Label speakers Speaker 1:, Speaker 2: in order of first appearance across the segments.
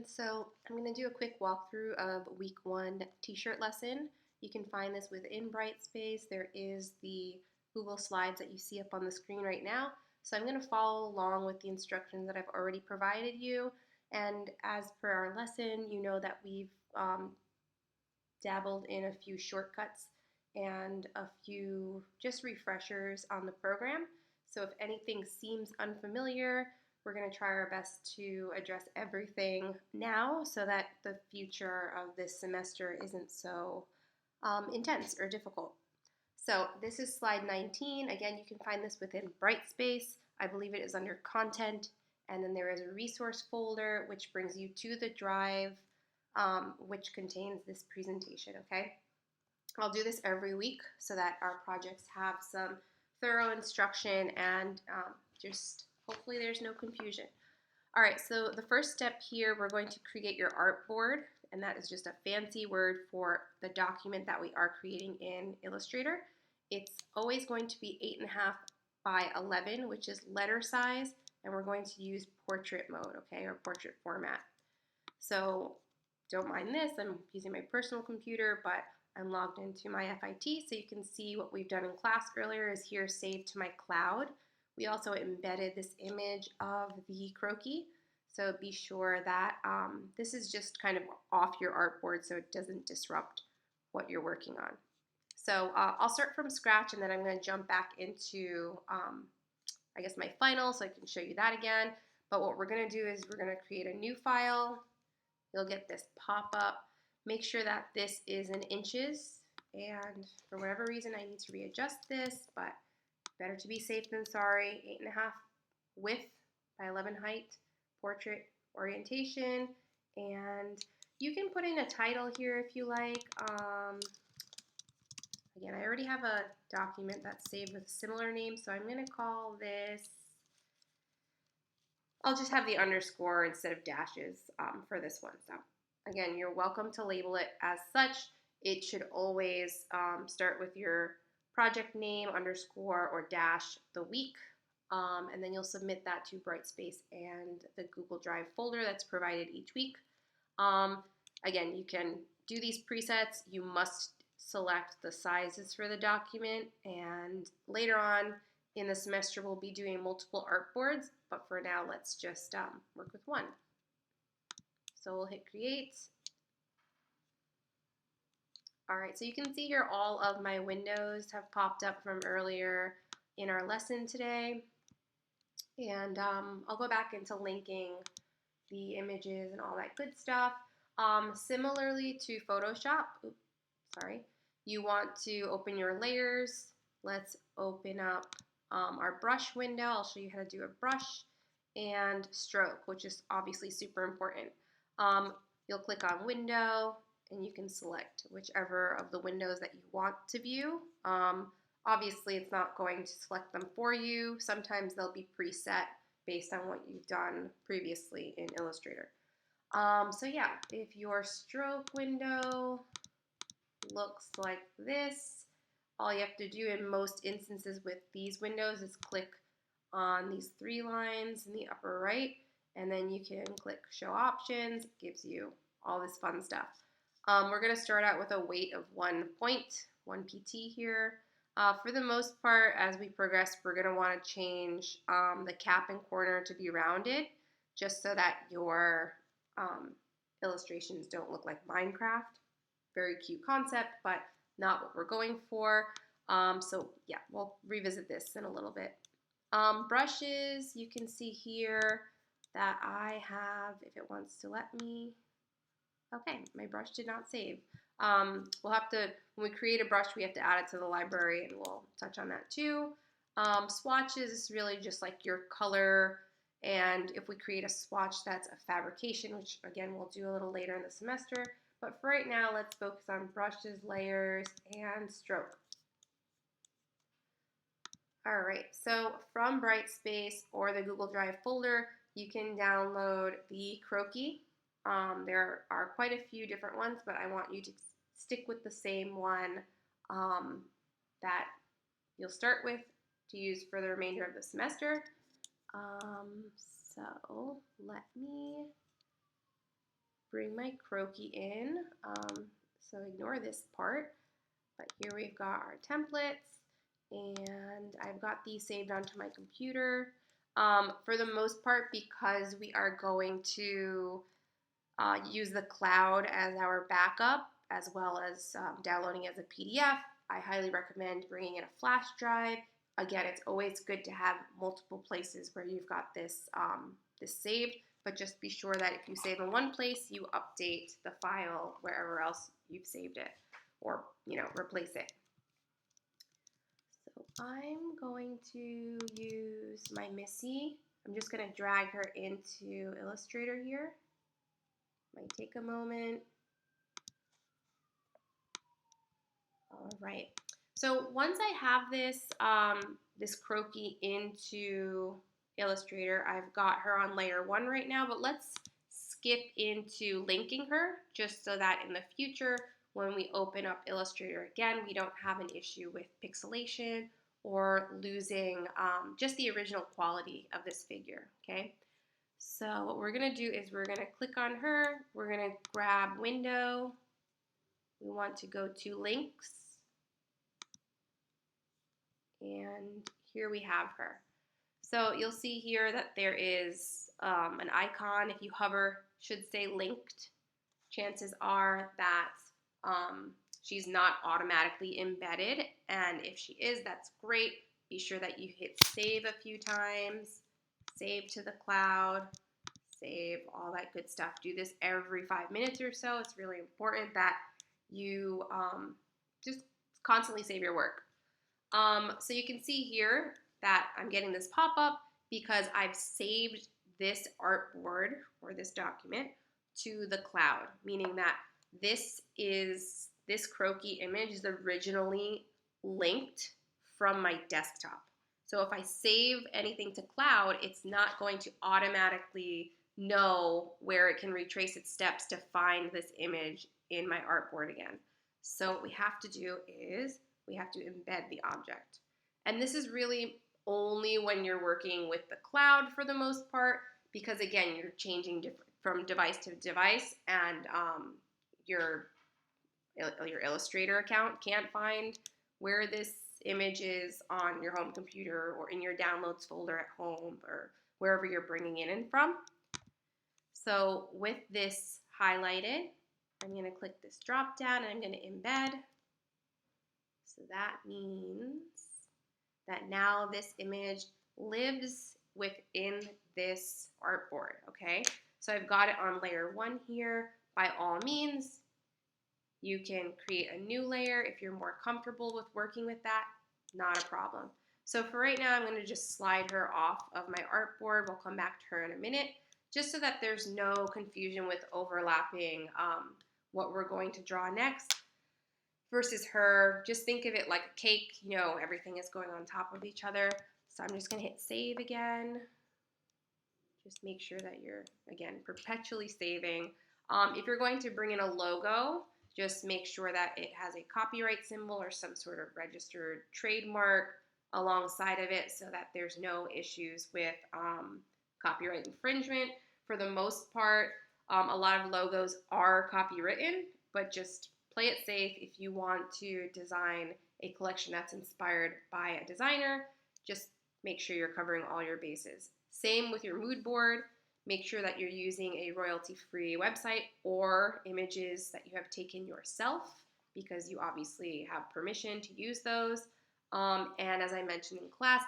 Speaker 1: So I'm going to do a quick walkthrough of week 1 t-shirt lesson. You can find this within Brightspace. There is the Google Slides that you see up on the screen right now. So I'm going to follow along with the instructions that I've already provided you. And as per our lesson, you know that we've dabbled in a few shortcuts and a few just refreshers on the program. So if anything seems unfamiliar, we're going to try our best to address everything now so that the future of this semester isn't so intense or difficult. So this is slide 19. Again, you can find this within Brightspace. I believe it is under Content, and then there is a resource folder which brings you to the drive which contains this presentation, okay? I'll do this every week so that our projects have some thorough instruction and just hopefully there's no confusion. All right, so the first step here, we're going to create your artboard, and that is just a fancy word for the document that we are creating in Illustrator. It's always going to be 8.5 by 11, which is letter size, and we're going to use portrait mode, okay, or portrait format. So don't mind this, I'm using my personal computer, but I'm logged into my FIT, so you can see what we've done in class earlier is here saved to my cloud. We also embedded this image of the croquis, so be sure that this is just kind of off your artboard so it doesn't disrupt what you're working on. So I'll start from scratch and then I'm going to jump back into, I guess, my final so I can show you that again. But what we're going to do is we're going to create a new file. You'll get this pop-up. Make sure that this is in inches, and for whatever reason I need to readjust this, but better to be safe than sorry. 8.5 width by 11 height, portrait orientation, and you can put in a title here if you like. Again, I already have a document that's saved with a similar name, so I'm going to call this, I'll just have the underscore instead of dashes for this one. So again, you're welcome to label it as such. It should always start with your project name, underscore, or dash the week, and then you'll submit that to Brightspace and the Google Drive folder that's provided each week. Again, you can do these presets. You must select the sizes for the document, and later on in the semester we'll be doing multiple artboards, but for now let's just work with one. So we'll hit create. All right, so you can see here all of my windows have popped up from earlier in our lesson today. And I'll go back into linking the images and all that good stuff. Similarly to Photoshop, you want to open your layers. Let's open up our brush window. I'll show you how to do a brush and stroke, which is obviously super important. You'll click on window and you can select whichever of the windows that you want to view. Obviously, it's not going to select them for you. Sometimes they'll be preset based on what you've done previously in Illustrator. So yeah, if your stroke window looks like this, all you have to do in most instances with these windows is click on these 3 lines in the upper right, and then you can click show options. It gives you all this fun stuff. We're going to start out with a weight of 1 pt here. For the most part, as we progress, we're going to want to change the cap and corner to be rounded, just so that your illustrations don't look like Minecraft. Very cute concept, but not what we're going for. So yeah, we'll revisit this in a little bit. Brushes, you can see here that I have, if it wants to let me, okay, my brush did not save. We'll have to, when we create a brush, we have to add it to the library, and we'll touch on that too. Swatches is really just like your color, and if we create a swatch, that's a fabrication, which again, we'll do a little later in the semester. But for right now, let's focus on brushes, layers, and stroke. All right, so from Brightspace or the Google Drive folder, you can download the croquis. There are quite a few different ones, but I want you to stick with the same one that you'll start with to use for the remainder of the semester. So let me bring my croquis in. So ignore this part, but here we've got our templates, and I've got these saved onto my computer. For the most part, because we are going to use the cloud as our backup, as well as downloading as a PDF, I highly recommend bringing in a flash drive. Again, it's always good to have multiple places where you've got this, this saved, but just be sure that if you save in one place, you update the file wherever else you've saved it, or replace it. So I'm going to use my Missy. I'm just going to drag her into Illustrator here. Might take a moment. All right. So once I have this this croquis into Illustrator, I've got her on layer 1 right now, but let's skip into linking her just so that in the future when we open up Illustrator again, we don't have an issue with pixelation or losing just the original quality of this figure, okay? So what we're going to do is we're going to click on her, we're going to grab window, we want to go to links, and here we have her. So you'll see here that there is an icon. If you hover, should say linked. Chances are that she's not automatically embedded, and if she is, that's great. Be sure that you hit save a few times, save to the cloud, save, all that good stuff. Do this every 5 minutes or so. It's really important that you just constantly save your work. So you can see here that I'm getting this pop-up because I've saved this artboard or this document to the cloud, meaning that this croquis image is originally linked from my desktop. So if I save anything to cloud, it's not going to automatically know where it can retrace its steps to find this image in my artboard again. So what we have to do is we have to embed the object. And this is really only when you're working with the cloud for the most part, because again, you're changing from device to device, and your Illustrator account can't find where this image is on your home computer or in your downloads folder at home or wherever you're bringing it in from. So with this highlighted, I'm going to click this drop down and I'm going to embed. So that means that now this image lives within this artboard, okay? So I've got it on layer 1 here. By all means, you can create a new layer if you're more comfortable with working with that, not a problem. So for right now, I'm going to just slide her off of my artboard. We'll come back to her in a minute, just so that there's no confusion with overlapping what we're going to draw next versus her. Just think of it like a cake, everything is going on top of each other. So I'm just going to hit save again. Just make sure that you're, again, perpetually saving. If you're going to bring in a logo, just make sure that it has a copyright symbol or some sort of registered trademark alongside of it so that there's no issues with copyright infringement. For the most part, a lot of logos are copywritten, but just play it safe. If you want to design a collection that's inspired by a designer, just make sure you're covering all your bases. Same with your mood board. Make sure that you're using a royalty-free website or images that you have taken yourself, because you obviously have permission to use those. And as I mentioned in class,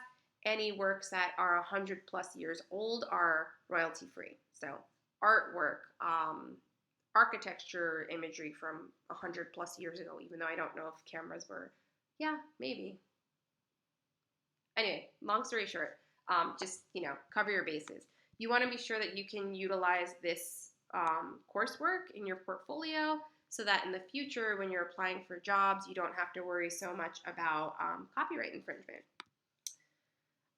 Speaker 1: any works that are 100 plus years old are royalty-free. So artwork, architecture imagery from 100 plus years ago, even though I don't know if cameras were, yeah, maybe. Anyway, long story short, just, cover your bases. You want to be sure that you can utilize this coursework in your portfolio so that in the future when you're applying for jobs, you don't have to worry so much about copyright infringement.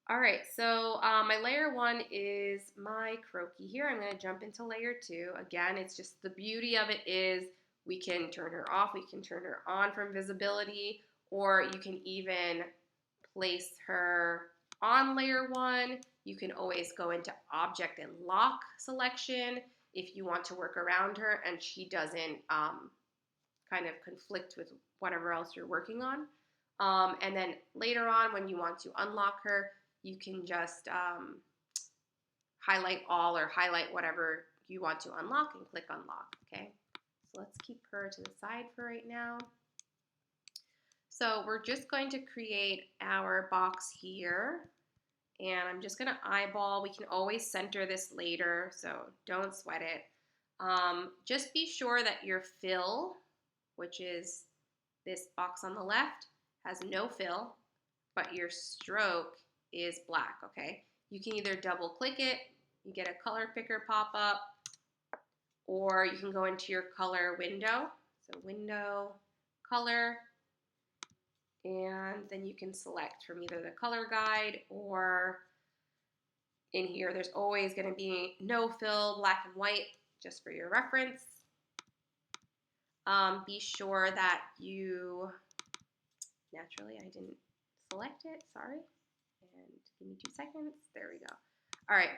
Speaker 1: All right, so my layer 1 is my croquis here. I'm going to jump into layer 2. Again, it's just the beauty of it is we can turn her off, we can turn her on from visibility, or you can even place her on layer 1. You can always go into object and lock selection if you want to work around her and she doesn't kind of conflict with whatever else you're working on. And then later on, when you want to unlock her, you can just highlight all or highlight whatever you want to unlock and click unlock, okay? So let's keep her to the side for right now. So we're just going to create our box here, and I'm just gonna eyeball. We can always center this later, so don't sweat it. Just be sure that your fill, which is this box on the left, has no fill, but your stroke is black, okay? You can either double click it, you get a color picker pop up, or you can go into your color window. So window, color, and then you can select from either the color guide or in here, there's always gonna be no fill, black and white, just for your reference. Be sure that you, naturally I didn't select it, sorry. And give me 2 seconds, there we go. All right,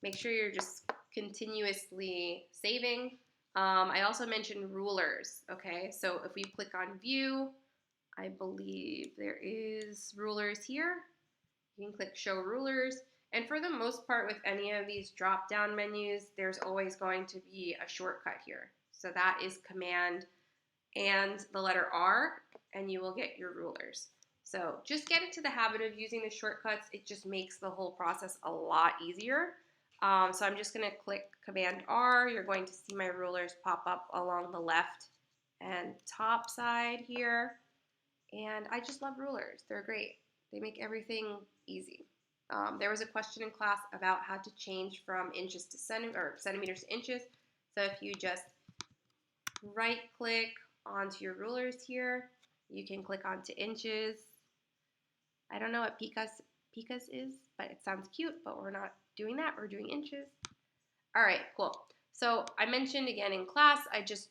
Speaker 1: make sure you're just continuously saving. I also mentioned rulers, okay? So if we click on view, I believe there is rulers here. You can click show rulers. And for the most part with any of these drop down menus, there's always going to be a shortcut here. So that is Command and the letter R, and you will get your rulers. So just get into the habit of using the shortcuts. It just makes the whole process a lot easier. So I'm just gonna click Command R. You're going to see my rulers pop up along the left and top side here. And I just love rulers. They're great. They make everything easy. There was a question in class about how to change from inches to centimeters to inches. So if you just right click onto your rulers here, you can click onto inches. I don't know what picas is, but it sounds cute, but we're not doing that. We're doing inches. All right, cool. So I mentioned again in class, I just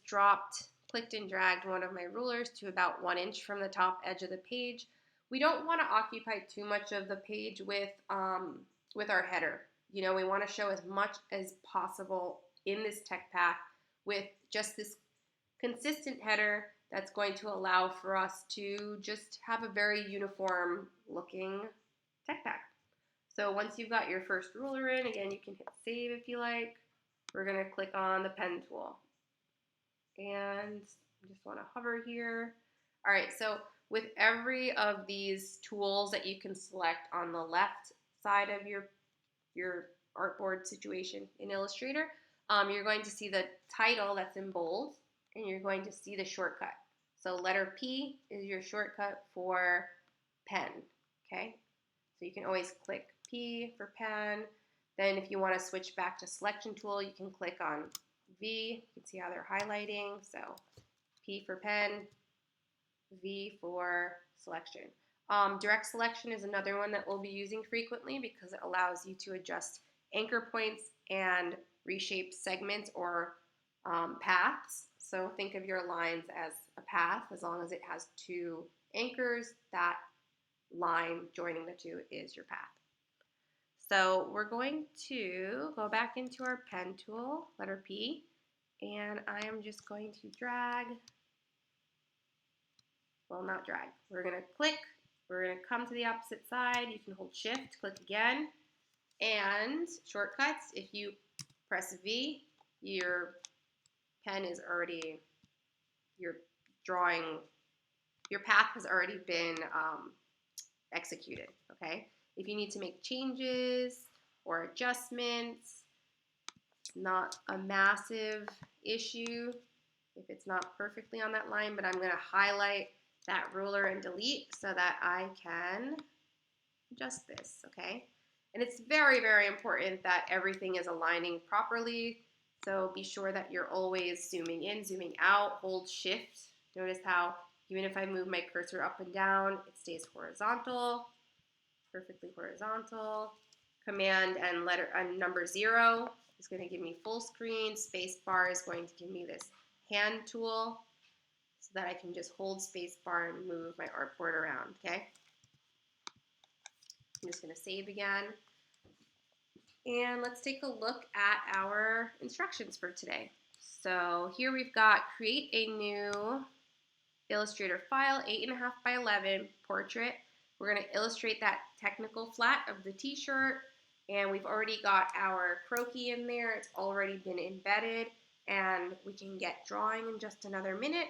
Speaker 1: clicked and dragged one of my rulers to about 1 inch from the top edge of the page. We don't want to occupy too much of the page with our header. You know, we want to show as much as possible in this tech pack with just this consistent header that's going to allow for us to just have a very uniform looking tech pack. So once you've got your first ruler in, again, you can hit save if you like. We're going to click on the pen tool. And I just want to hover here. All right, so with every of these tools that you can select on the left side of your artboard situation in Illustrator, you're going to see the title that's in bold, and you're going to see the shortcut. So letter P is your shortcut for pen, okay? So you can always click P for pen. Then if you want to switch back to selection tool, you can click on V. You can see how they're highlighting. So P for pen, V for selection. Direct selection is another one that we'll be using frequently because it allows you to adjust anchor points and reshape segments or paths. So think of your lines as a path. As long as it has 2 anchors, that line joining the 2 is your path. So we're going to go back into our pen tool, letter P, and I am just going to drag. Well, not drag. We're going to click. We're going to come to the opposite side. You can hold Shift, click again, and shortcuts. If you press V, your pen is already, your path has already been executed, okay? If you need to make changes or adjustments, not a massive issue if it's not perfectly on that line, but I'm going to highlight that ruler and delete so that I can adjust this, okay? And it's very, very important that everything is aligning properly. So be sure that you're always zooming in, zooming out, hold Shift. Notice how even if I move my cursor up and down, it stays horizontal, perfectly horizontal. Command and number 0 is going to give me full screen. Space bar is going to give me this hand tool so that I can just hold space bar and move my artboard around, okay? I'm just going to save again. And let's take a look at our instructions for today. So here we've got create a new Illustrator file, 8.5 by 11 portrait. We're going to illustrate that technical flat of the t-shirt, and we've already got our croquis in there. It's already been embedded, and we can get drawing in just another minute.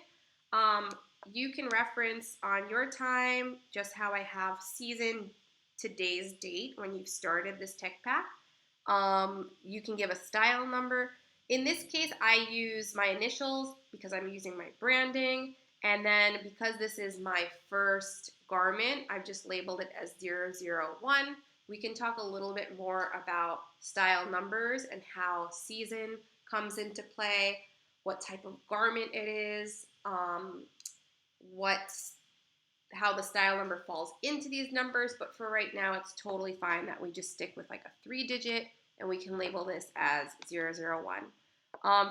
Speaker 1: You can reference on your time just how I have season today's date when you've started this tech pack. You can give a style number. In this case, I use my initials because I'm using my branding. And then because this is my first garment, I've just labeled it as 001. We can talk a little bit more about style numbers and how season comes into play, what type of garment it is, how the style number falls into these numbers. But for right now, it's totally fine that we just stick with like a 3-digit, and we can label this as 001.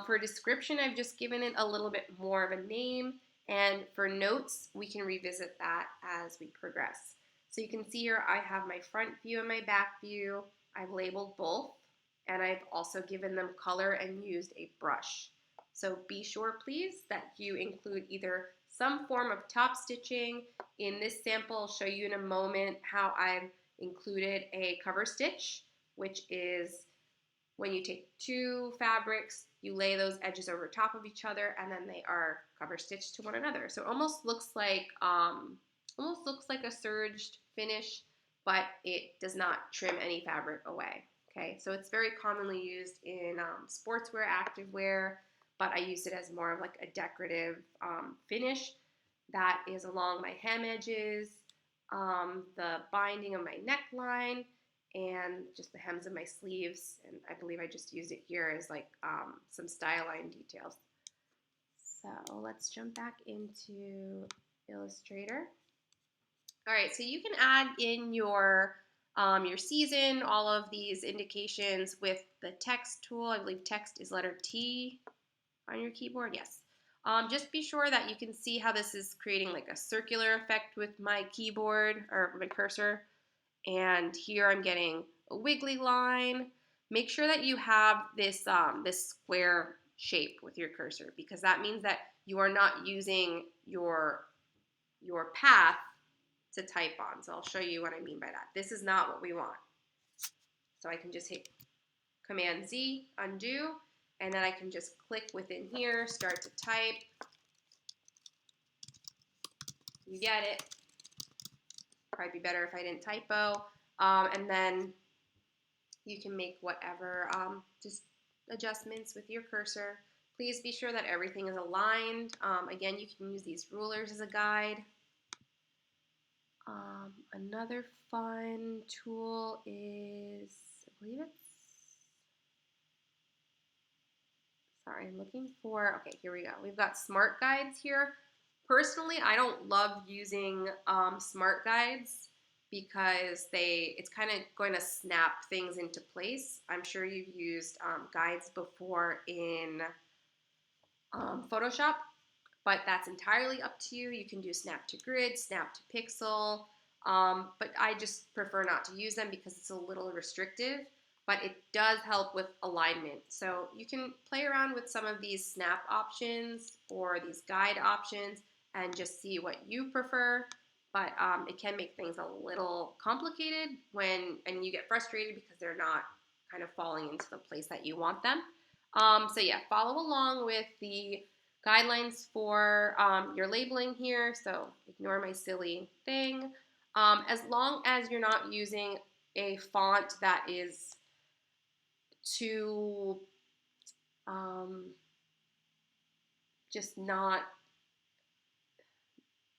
Speaker 1: For description, I've just given it a little bit more of a name. And for notes, we can revisit that as we progress. So you can see here I have my front view and my back view. I've labeled both, and I've also given them color and used a brush. So be sure, please, that you include either some form of top stitching. In this sample, I'll show you in a moment how I've included a cover stitch, which is when you take two fabrics, you lay those edges over top of each other, and then they are cover stitched to one another. So it almost looks like a serged finish, but it does not trim any fabric away. Okay, so it's very commonly used in sportswear, activewear, but I use it as more of like a decorative finish that is along my hem edges, the binding of my neckline, and just the hems of my sleeves. And I believe I just used it here as like some style line details. So let's jump back into Illustrator. All right, so you can add in your season, all of these indications with the text tool. I believe text is letter T on your keyboard, yes. Just be sure that you can see how this is creating like a circular effect with my keyboard or my cursor. And here I'm getting a wiggly line. Make sure that you have this, this square shape with your cursor, because that means that you are not using your path to type on. So I'll show you what I mean by that. This is not what we want. So I can just hit Command Z, undo, and then I can just click within here, start to type. You get it. Probably be better if I didn't typo. And then you can make whatever just adjustments with your cursor. Please be sure that everything is aligned. Again, you can use these rulers as a guide. Another fun tool is, I believe I'm looking for, okay, here we go. We've got smart guides here. Personally, I don't love using smart guides because it's kind of going to snap things into place. I'm sure you've used guides before in Photoshop, but that's entirely up to you. You can do snap to grid, snap to pixel, but I just prefer not to use them because it's a little restrictive, but it does help with alignment. So you can play around with some of these snap options or these guide options and just see what you prefer, but it can make things a little complicated and you get frustrated because they're not kind of falling into the place that you want them. So yeah, follow along with the guidelines for your labeling here, so ignore my silly thing. As long as you're not using a font that is too, just not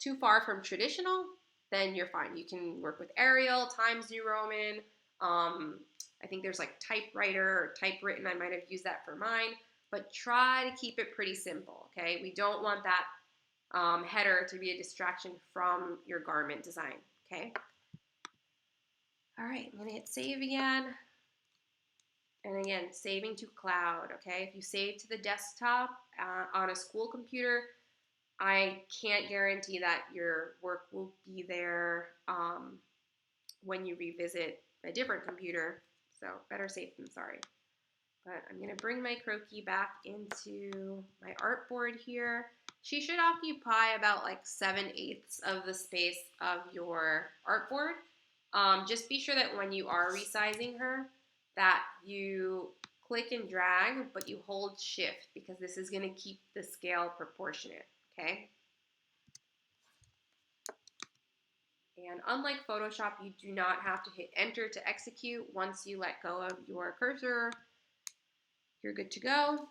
Speaker 1: too far from traditional, then you're fine. You can work with Arial, Times New Roman. I think there's like typewriter or typewritten. I might have used that for mine, but try to keep it pretty simple, okay? We don't want that header to be a distraction from your garment design, okay? All right, I'm gonna hit save again. And again, saving to cloud, okay? If you save to the desktop on a school computer, I can't guarantee that your work will be there when you revisit a different computer. So better safe than sorry. But I'm going to bring my croquis back into my artboard here. She should occupy about like 7/8 of the space of your artboard. Just be sure that when you are resizing her, that you click and drag, but you hold shift because this is going to keep the scale proportionate, okay? And unlike Photoshop, you do not have to hit enter to execute. Once you let go of your cursor, you're good to go.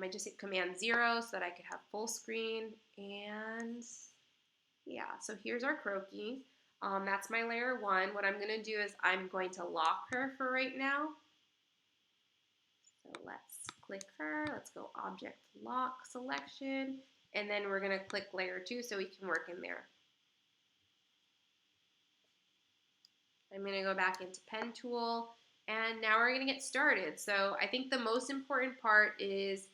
Speaker 1: I just hit Command 0 so that I could have full screen. And yeah, so here's our croquis. That's my layer 1. What I'm going to do is I'm going to lock her for right now. So let's click her. Let's go Object Lock Selection. And then we're going to click layer 2 so we can work in there. I'm going to go back into Pen Tool. And now we're going to get started. So I think the most important part is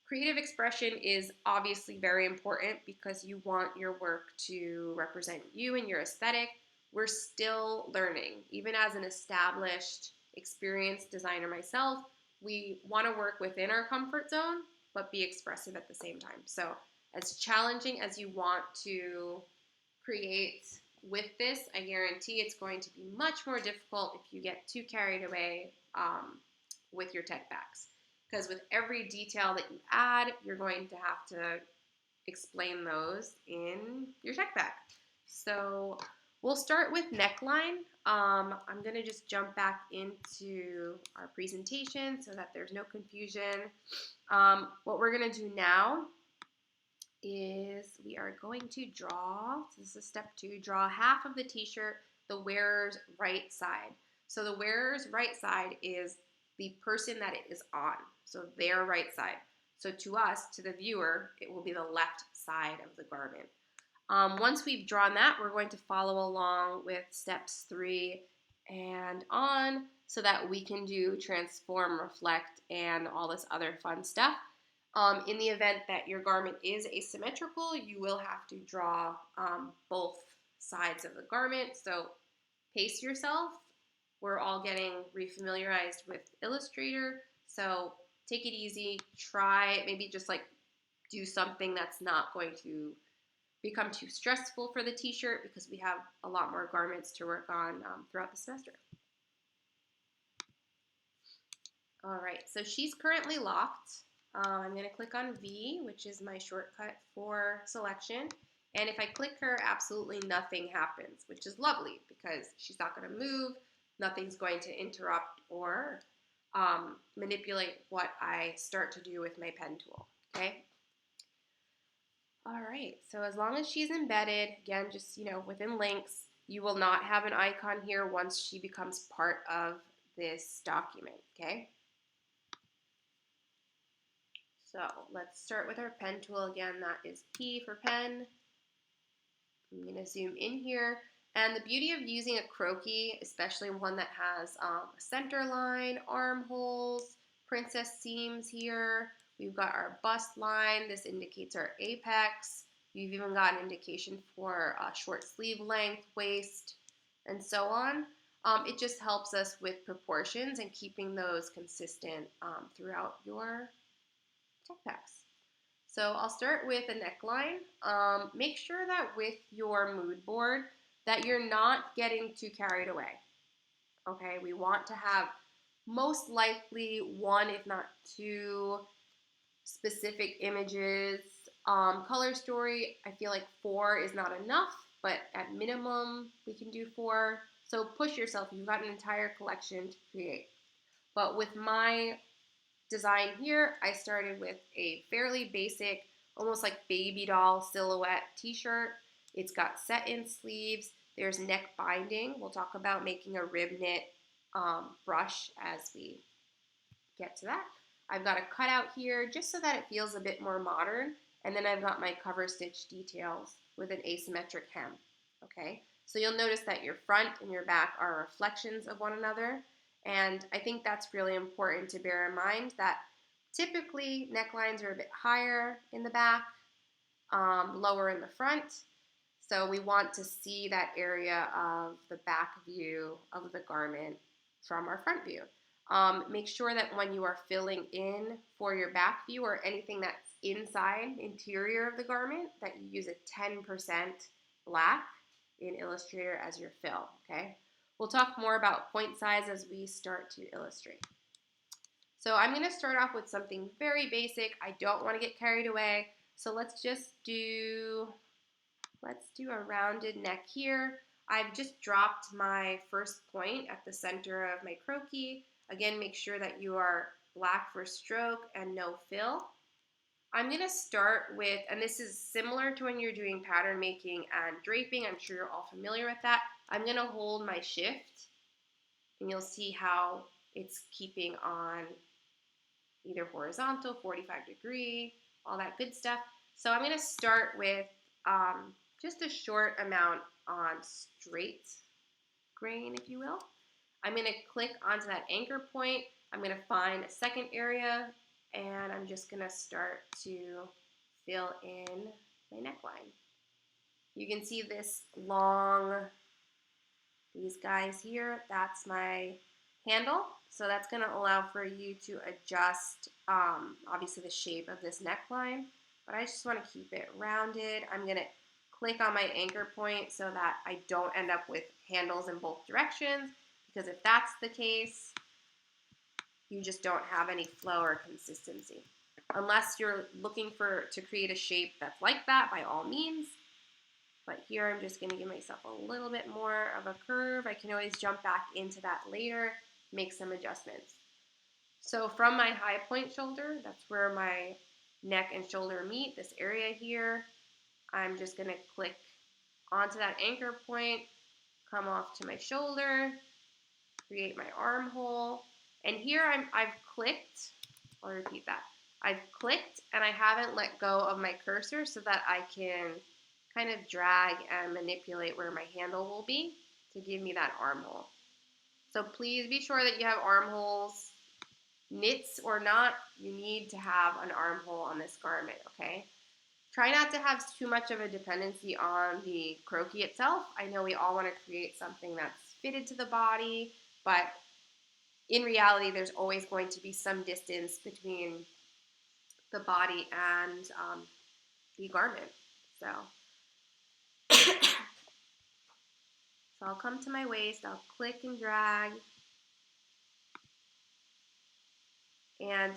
Speaker 1: creative expression is obviously very important because you want your work to represent you and your aesthetic. We're still learning. Even as an established, experienced designer myself, we want to work within our comfort zone, but be expressive at the same time. So as challenging as you want to create with this, I guarantee it's going to be much more difficult if you get too carried away with your tech backs. Because with every detail that you add, you're going to have to explain those in your tech back. So we'll start with neckline. I'm going to just jump back into our presentation so that there's no confusion. What we're going to do now is we are going to draw, this is step 2, draw half of the t-shirt, the wearer's right side. So the wearer's right side is the person that it is on, so their right side. So to us, to the viewer, it will be the left side of the garment. Once we've drawn that, we're going to follow along with steps 3 and on so that we can do transform, reflect, and all this other fun stuff. In the event that your garment is asymmetrical, you will have to draw both sides of the garment. So pace yourself. We're all getting refamiliarized with Illustrator, so take it easy. Try maybe just like do something that's not going to become too stressful for the t-shirt because we have a lot more garments to work on throughout the semester. All right, so she's currently locked. I'm going to click on V, which is my shortcut for selection. And if I click her, absolutely nothing happens, which is lovely because she's not going to move. Nothing's going to interrupt or manipulate what I start to do with my pen tool, okay? All right, so as long as she's embedded, again, just, within links, you will not have an icon here once she becomes part of this document, okay? So let's start with our pen tool again. That is P for pen. I'm going to zoom in here. And the beauty of using a croquis, especially one that has a center line, armholes, princess seams here. We've got our bust line. This indicates our apex. You've even got an indication for short sleeve length, waist, and so on. It just helps us with proportions and keeping those consistent throughout your tech packs. So I'll start with a neckline. Make sure that with your mood board that you're not getting too carried away. Okay, we want to have most likely 1, if not 2 specific images. Color story, I feel like 4 is not enough, but at minimum we can do 4. So push yourself. You've got an entire collection to create. But with my design here, I started with a fairly basic, almost like baby doll silhouette t-shirt. It's got set-in sleeves. There's neck binding. We'll talk about making a rib knit brush as we get to that. I've got a cutout here just so that it feels a bit more modern. And then I've got my cover stitch details with an asymmetric hem. Okay, so you'll notice that your front and your back are reflections of one another. And I think that's really important to bear in mind that typically necklines are a bit higher in the back, lower in the front. So we want to see that area of the back view of the garment from our front view. Make sure that when you are filling in for your back view or anything that's inside, interior of the garment, that you use a 10% black in Illustrator as your fill, okay? We'll talk more about point size as we start to illustrate. So I'm going to start off with something very basic. I don't want to get carried away. So let's do a rounded neck here. I've just dropped my first point at the center of my croquis. Again, make sure that you are black for stroke and no fill. I'm going to start with, and this is similar to when you're doing pattern making and draping. I'm sure you're all familiar with that. I'm going to hold my shift, and you'll see how it's keeping on either horizontal, 45 degree, all that good stuff. So I'm going to start with just a short amount on straight grain, if you will. I'm going to click onto that anchor point. I'm going to find a second area, and I'm just going to start to fill in my neckline. You can see this these guys here, that's my handle. So that's going to allow for you to adjust, obviously, the shape of this neckline. But I just want to keep it rounded. I'm going to click on my anchor point so that I don't end up with handles in both directions, because if that's the case, you just don't have any flow or consistency. Unless you're looking to create a shape that's like that, by all means. But here I'm just going to give myself a little bit more of a curve. I can always jump back into that later, make some adjustments. So from my high point shoulder, that's where my neck and shoulder meet, this area here, I'm just going to click onto that anchor point, come off to my shoulder, create my armhole. And here I've clicked, I'll repeat that. I've clicked and I haven't let go of my cursor so that I can kind of drag and manipulate where my handle will be to give me that armhole. So please be sure that you have armholes. Knits or not, you need to have an armhole on this garment, okay? Try not to have too much of a dependency on the croquis itself. I know we all want to create something that's fitted to the body, but in reality, there's always going to be some distance between the body and the garment. So I'll come to my waist, I'll click and drag. And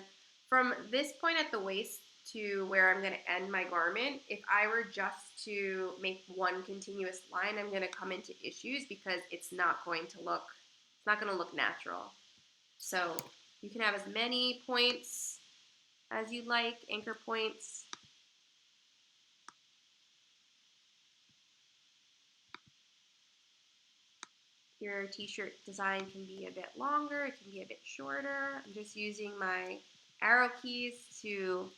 Speaker 1: from this point at the waist to where I'm going to end my garment, if I were just to make one continuous line, I'm going to come into issues because it's not going to look natural. So you can have as many points as you like, anchor points. Your t-shirt design can be a bit longer, it can be a bit shorter. I'm just using my arrow keys to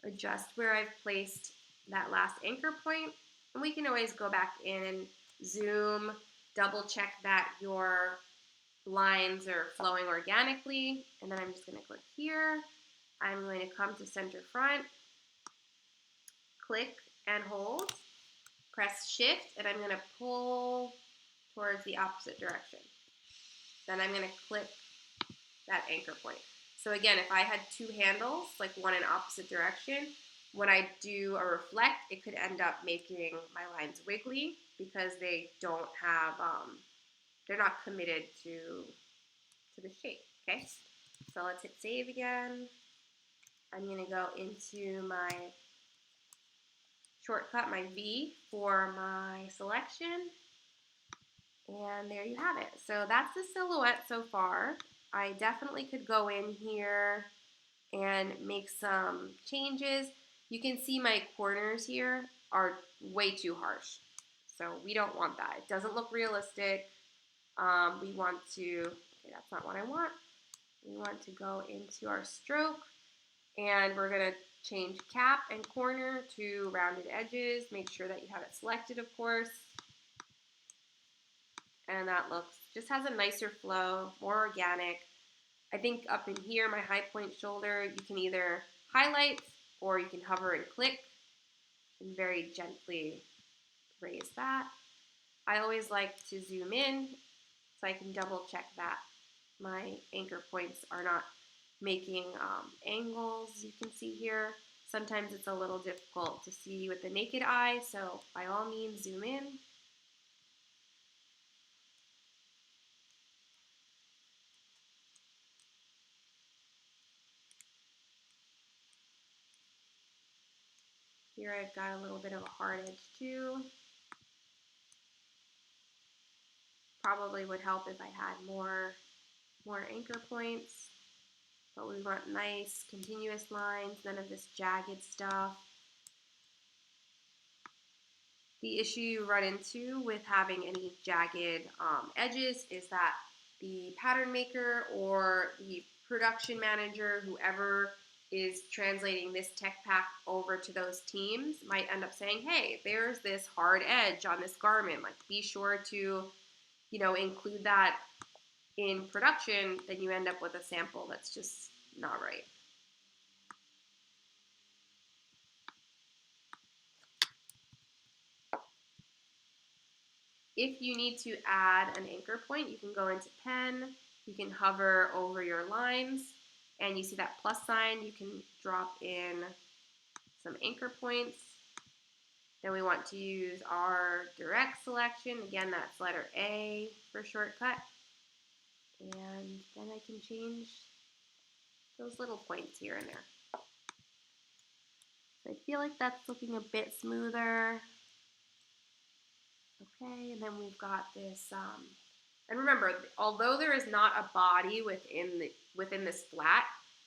Speaker 1: adjust where I've placed that last anchor point. And we can always go back in and zoom, double check that your lines are flowing organically. And then I'm just going to click here. I'm going to come to center front, click and hold, press shift, and I'm going to pull towards the opposite direction. Then I'm going to click that anchor point. So again, if I had two handles, like one in opposite direction, when I do a reflect, it could end up making my lines wiggly because they don't have, they're not committed to the shape, okay? So let's hit save again. I'm going to go into my shortcut, my V for my selection. And there you have it. So that's the silhouette so far. I definitely could go in here and make some changes. You can see my corners here are way too harsh. So we don't want that. It doesn't look realistic. We want to, okay, that's not what I want. We want to go into our stroke and we're gonna change cap and corner to rounded edges. Make sure that you have it selected, of course. And that just has a nicer flow, more organic. I think up in here, my high point shoulder, you can either highlight or you can hover and click and very gently raise that. I always like to zoom in so I can double check that my anchor points are not making angles. You can see here. Sometimes it's a little difficult to see with the naked eye, so by all means zoom in. Here I've got a little bit of a hard edge too. Probably would help if I had more anchor points, but we want nice continuous lines, none of this jagged stuff. The issue you run into with having any jagged edges is that the pattern maker or the production manager, whoever is translating this tech pack over to those teams, might end up saying, hey, there's this hard edge on this garment. Like, be sure to, include that in production. Then you end up with a sample that's just not right. If you need to add an anchor point, you can go into pen, you can hover over your lines, and you see that plus sign, you can drop in some anchor points. Then we want to use our direct selection. Again, that's letter A for shortcut. And then I can change those little points here and there. So I feel like that's looking a bit smoother. Okay, and then we've got this, and remember, although there is not a body within this flat,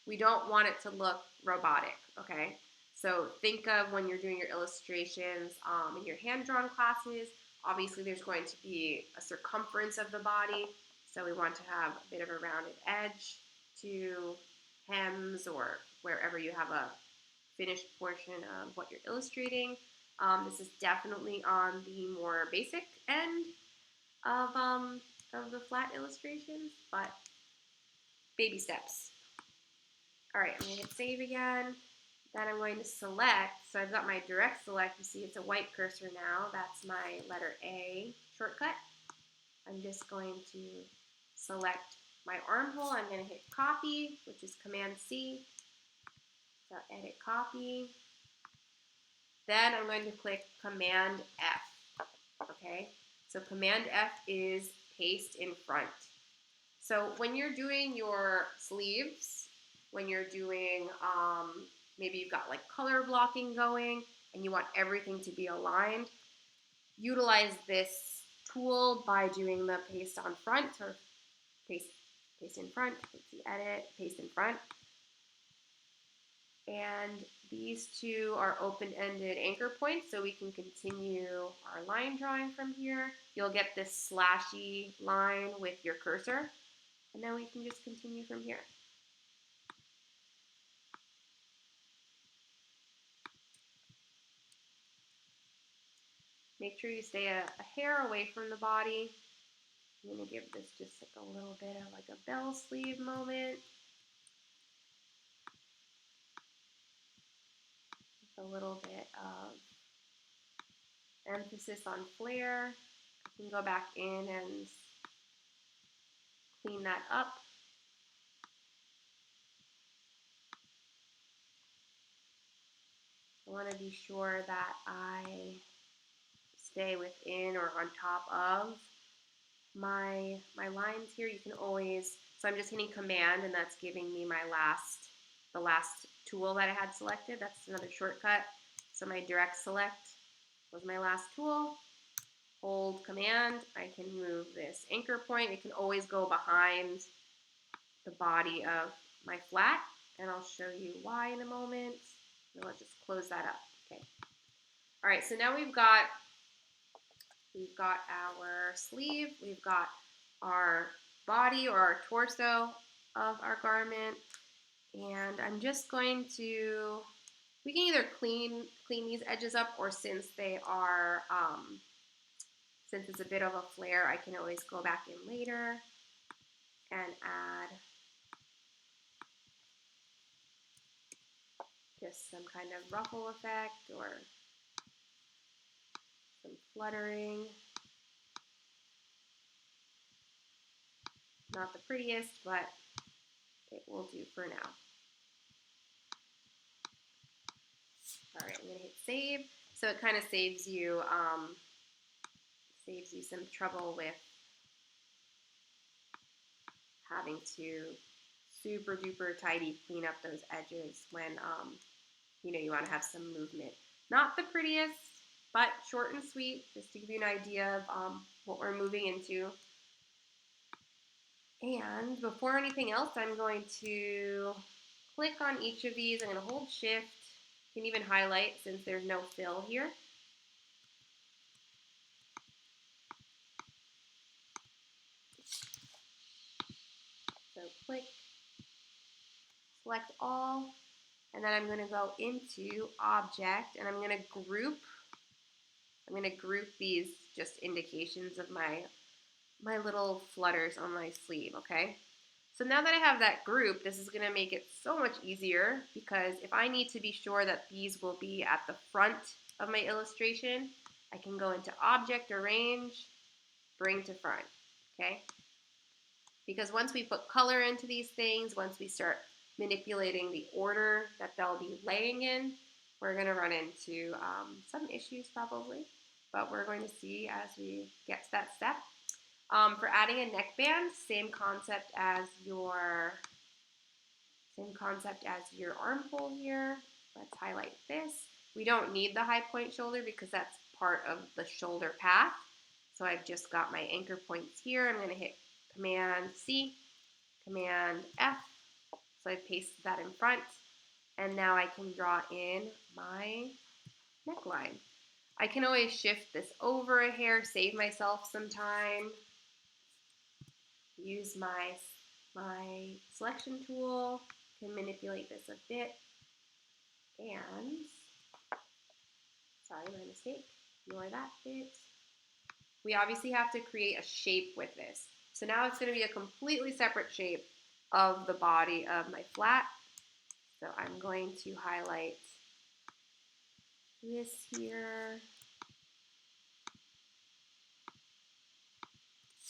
Speaker 1: we don't want it to look robotic, okay? So think of when you're doing your illustrations in your hand-drawn classes, obviously there's going to be a circumference of the body, so we want to have a bit of a rounded edge to hems or wherever you have a finished portion of what you're illustrating. This is definitely on the more basic end of the flat illustrations, but baby steps. All right, I'm gonna hit save again. Then I'm going to select, so I've got my direct select. You see it's a white cursor now. That's my letter A shortcut. I'm just going to select my armhole. I'm gonna hit copy, which is Command C. So edit copy. Then I'm going to click Command F, okay? So Command F is paste in front. So when you're doing your sleeves, when you're doing, maybe you've got like color blocking going and you want everything to be aligned, utilize this tool by doing the paste on front or paste in front. Let's see, edit, paste in front. And these two are open-ended anchor points, so we can continue our line drawing from here. You'll get this slashy line with your cursor, and then we can just continue from here. Make sure you stay a hair away from the body. I'm going to give this just like a little bit of like a bell sleeve moment. A little bit of emphasis on flare. I can go back in and clean that up. I want to be sure that I stay within or on top of my lines here. You can always, so I'm just hitting Command and that's giving me the last tool that I had selected. That's another shortcut. So my direct select was my last tool. Hold Command, I can move this anchor point. It can always go behind the body of my flat, and I'll show you why in a moment. So let's just close that up. Okay. All right, so now we've got our sleeve, we've got our body or our torso of our garment, and I'm just going to, we can either clean these edges up, or since they are, since it's a bit of a flare, I can always go back in later and add just some kind of ruffle effect or some fluttering. Not the prettiest, but it will do for now. All right, I'm gonna hit save. So it kind of saves you some trouble with having to super duper tidy clean up those edges when you know, you want to have some movement. Not the prettiest, but short and sweet, just to give you an idea of what we're moving into. And before anything else, I'm going to click on each of these. I'm going to hold shift. You can even highlight since there's no fill here. So click, select all, and then I'm going to go into object, and I'm going to group these just indications of my little flutters on my sleeve, okay? So now that I have that group, this is going to make it so much easier, because if I need to be sure that these will be at the front of my illustration, I can go into Object, Arrange, Bring to Front, okay? Because once we put color into these things, once we start manipulating the order that they'll be laying in, we're going to run into some issues probably, but we're going to see as we get to that step. For adding a neckband, same concept as your armhole here. Let's highlight this. We don't need the high point shoulder because that's part of the shoulder path. So I've just got my anchor points here. I'm going to hit Command C, Command F. So I pasted that in front. And now I can draw in my neckline. I can always shift this over a hair, save myself some time. Use my selection tool, can manipulate this a bit, and, sorry, my mistake, ignore that bit. We obviously have to create a shape with this. So now it's going to be a completely separate shape of the body of my flat. So I'm going to highlight this here.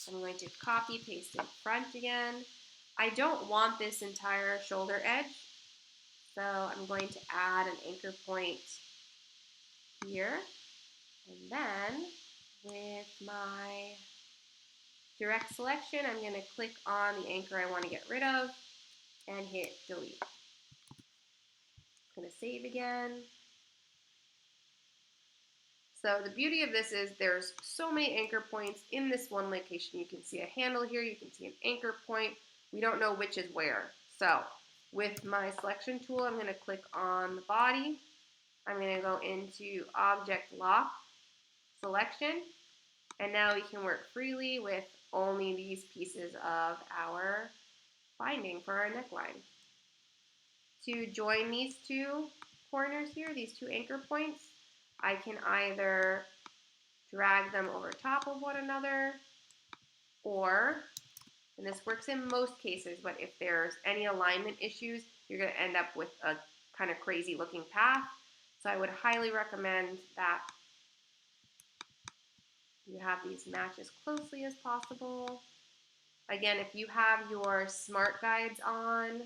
Speaker 1: I'm going to copy, paste in front again. I don't want this entire shoulder edge, so I'm going to add an anchor point here. And then with my direct selection, I'm going to click on the anchor I want to get rid of and hit delete. I'm going to save again. So the beauty of this is there's so many anchor points in this one location. You can see a handle here, you can see an anchor point. We don't know which is where. So with my selection tool, I'm going to click on the body. I'm going to go into Object Lock Selection. And now we can work freely with only these pieces of our binding for our neckline. To join these two corners here, these two anchor points, I can either drag them over top of one another, or, and this works in most cases, but if there's any alignment issues, you're going to end up with a kind of crazy looking path. So I would highly recommend that you have these match as closely as possible. Again, if you have your smart guides on,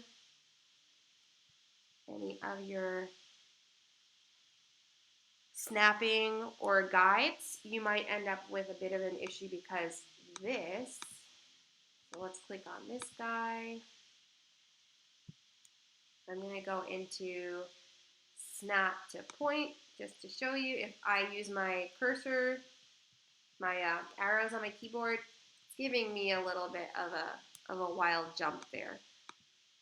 Speaker 1: any of your snapping or guides, you might end up with a bit of an issue because this, so let's click on this guy. I'm going to go into snap to point just to show you. If I use my cursor, my arrows on my keyboard, it's giving me a little bit of a wild jump there.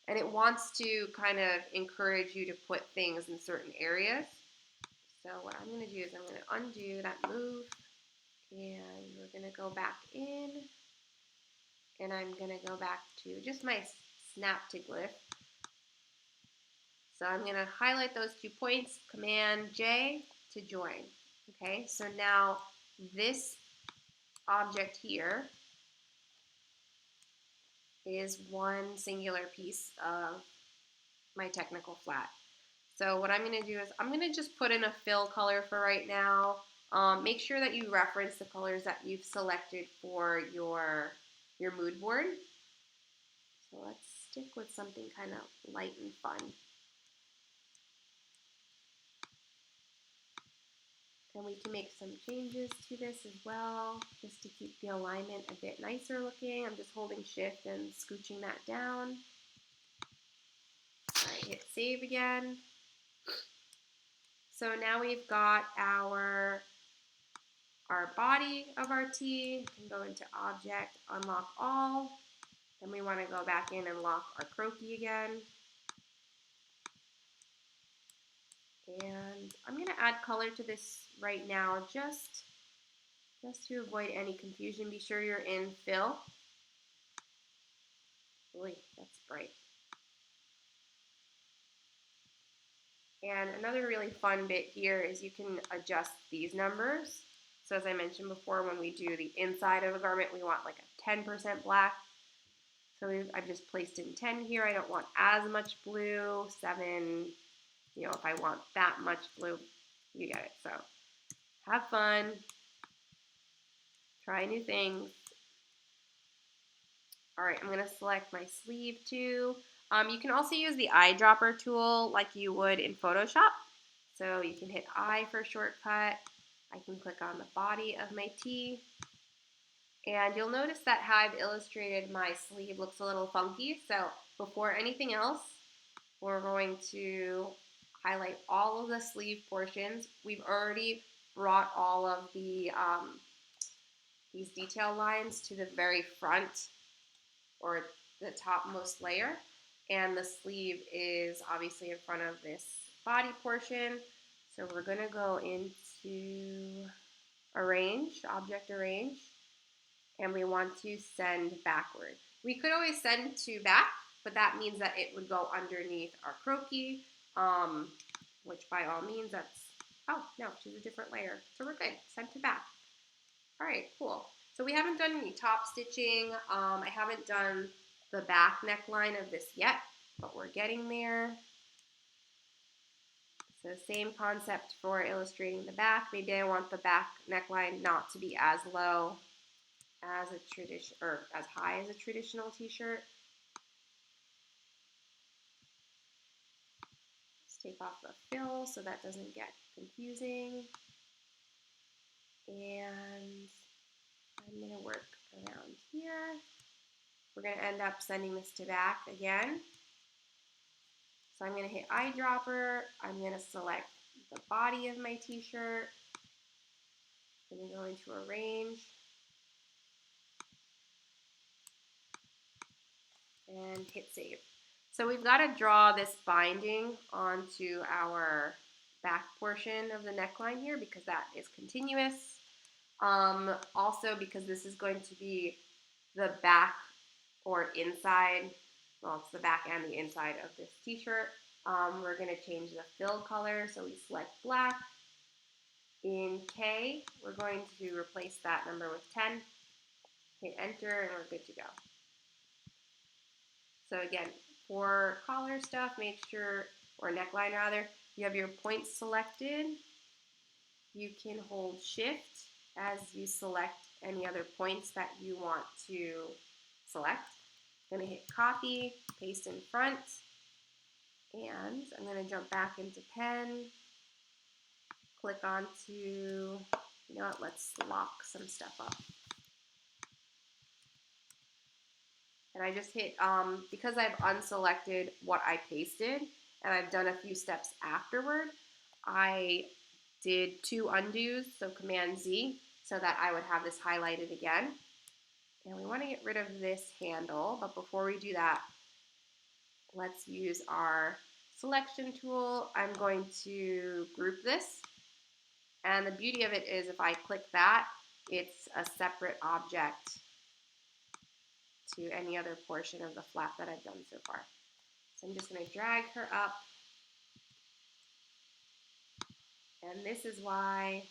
Speaker 1: And it wants to kind of encourage you to put things in certain areas. So what I'm going to do is I'm going to undo that move, and we're going to go back in, and I'm going to go back to just my snap to glyph. So I'm going to highlight those 2 points, Command J to join. Okay, so now this object here is one singular piece of my technical flat. So what I'm going to do is I'm going to just put in a fill color for right now. Make sure that you reference the colors that you've selected for your mood board. So let's stick with something kind of light and fun. And we can make some changes to this as well, just to keep the alignment a bit nicer looking. I'm just holding shift and scooching that down. All right, hit save again. So now we've got our body of our tee. We can go into object, unlock all. Then we want to go back in and lock our croquis again. And I'm going to add color to this right now just to avoid any confusion. Be sure you're in fill. Boy, that's bright. And another really fun bit here is you can adjust these numbers. So as I mentioned before, when we do the inside of a garment, we want like a 10% black. So I've just placed in 10 here. I don't want as much blue. 7, if I want that much blue, you get it. So have fun. Try new things. All right, I'm gonna select my sleeve too. You can also use the eyedropper tool like you would in Photoshop. So you can hit I for shortcut. I can click on the body of my tee. And you'll notice that how I've illustrated my sleeve looks a little funky. So before anything else, we're going to highlight all of the sleeve portions. We've already brought all of the these detail lines to the very front or the topmost layer. And the sleeve is obviously in front of this body portion. So we're going to go into arrange, object arrange, and we want to send backward. We could always send to back, but that means that it would go underneath our croquis, which by all means that's, oh no, she's a different layer. So we're good, send to back. All right, cool. So we haven't done any top stitching. I haven't done the back neckline of this yet, but we're getting there. So same concept for illustrating the back. Maybe I want the back neckline not to be as low as a tradition or as high as a traditional t-shirt. Let's take off the fill so that doesn't get confusing. And I'm going to work around here. We're going to end up sending this to back again. So I'm going to hit eyedropper. I'm going to select the body of my t-shirt. I'm going to go into arrange. And hit save. So we've got to draw this binding onto our back portion of the neckline here because that is continuous. Also because this is going to be the back or inside, well, it's the back and the inside of this t-shirt. We're going to change the fill color, so we select black. In K, we're going to replace that number with 10. Hit enter and we're good to go. So again, for collar stuff, make sure, or neckline rather, you have your points selected. You can hold shift as you select any other points that you want to select. I'm going to hit copy, paste in front, and I'm going to jump back into pen, click onto, you know what, let's lock some stuff up. And I just hit, because I've unselected what I pasted, and I've done a few steps afterward, I did 2 undos, so Command Z, so that I would have this highlighted again. And we want to get rid of this handle, but before we do that, let's use our selection tool. I'm going to group this, and the beauty of it is if I click that, it's a separate object to any other portion of the flap that I've done so far. So I'm just going to drag her up. And this is why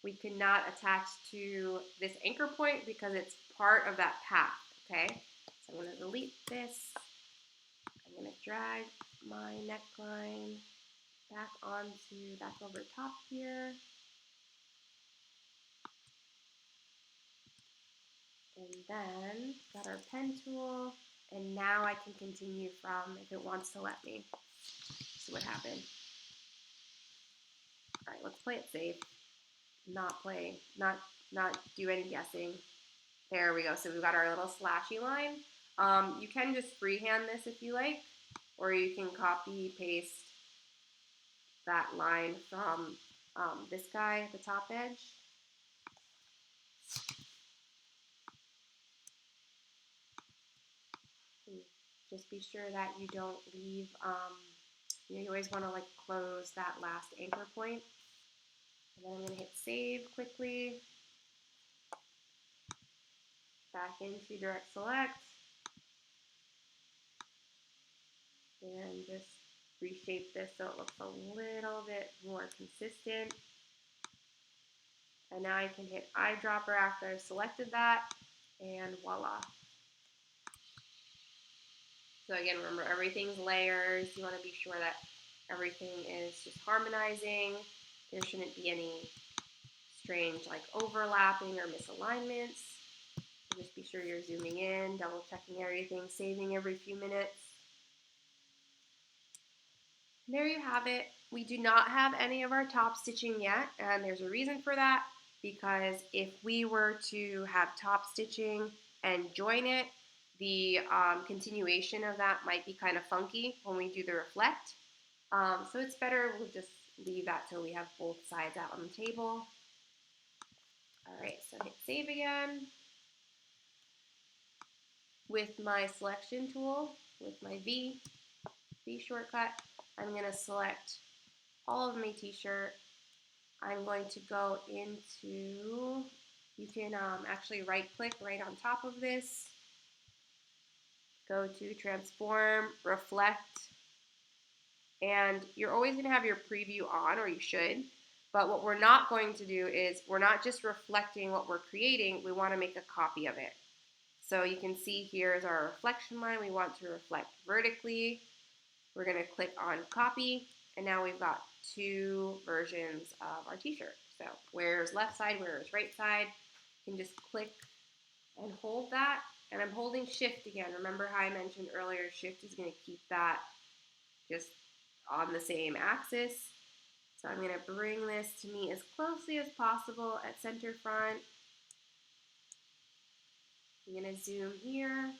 Speaker 1: we cannot attach to this anchor point because it's part of that path, okay? So I'm going to delete this. I'm going to drag my neckline back over top here. And then got our pen tool. And now I can continue from if it wants to let me. So what happened? All right, let's play it safe. Not do any guessing. There we go. So we've got our little slashy line. You can just freehand this if you like, or you can copy paste that line from this guy at the top edge. Just be sure that you don't leave, you always want to like close that last anchor point. And then I'm going to hit save quickly. Back into direct select. And just reshape this so it looks a little bit more consistent. And now I can hit eyedropper after I've selected that, and voila. So again, remember everything's layers. You want to be sure that everything is just harmonizing. There shouldn't be any strange like overlapping or misalignments. So just be sure you're zooming in, double checking everything, saving every few minutes. And there you have it. We do not have any of our top stitching yet, and there's a reason for that, because if we were to have top stitching and join it, the continuation of that might be kind of funky when we do the reflect. So it's better we'll just leave that till we have both sides out on the table. All right, so hit save again. With my selection tool, with my V shortcut, I'm going to select all of my t-shirt. I'm going to go into, you can actually right click right on top of this, go to transform, reflect, and you're always going to have your preview on, or you should, but what we're not going to do is we're not just reflecting what we're creating, we want to make a copy of it. So you can see here is our reflection line. We want to reflect vertically. We're going to click on copy, and now we've got two versions of our t-shirt. So where's left side, where's right side. You can just click and hold that, and I'm holding shift again. Remember how I mentioned earlier, shift is going to keep that just on the same axis. So I'm going to bring this to me as closely as possible at center front. I'm going to zoom here,